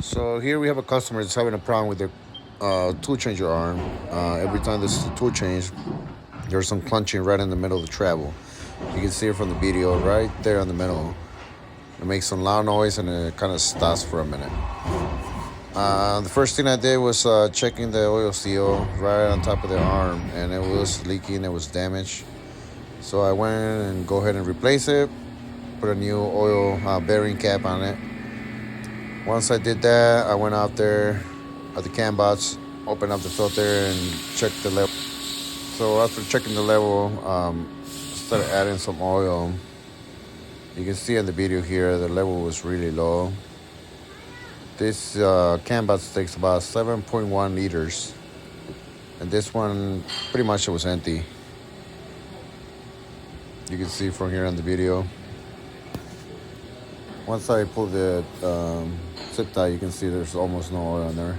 So here we have a customer that's having a problem with their tool changer arm. Every time this is a tool change, there's some clunching right in the middle of the travel. You can see it from the video right there in the middle. It makes some loud noise and it kind of stops for a minute. The first thing I did was checking the oil seal right on top of the arm, and it was leaking, it was damaged. So I went and go ahead and replace it, put a new oil bearing cap on it. Once I did that, I went out there at the cambox, opened up the filter, and checked the level. So after checking the level, started adding some oil. You can see in the video here the level was really low. This cambox takes about 7.1 liters, and this one pretty much it was empty. You can see from here in the video. Once I pull the zip tie, you can see there's almost no oil in there.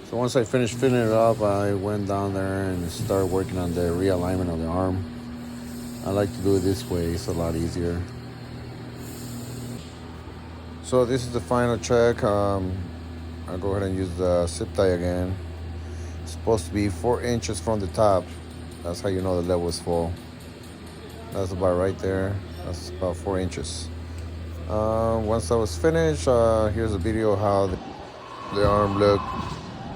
So once I finished filling it up, I went down there and started working on the realignment of the arm. I like to do it this way, it's a lot easier. So this is the final check. I'll go ahead and use the zip tie again. It's supposed to be 4 inches from the top. That's how you know the level is full. That's about right there. That's about 4 inches. Once I was finished, here's a video of how the arm looked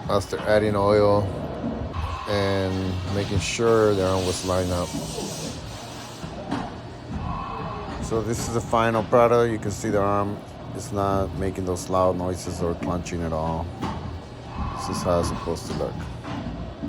after adding oil and making sure the arm was lined up. So this is the final product. You can see the arm is not making those loud noises or clenching at all. This is how it's supposed to look.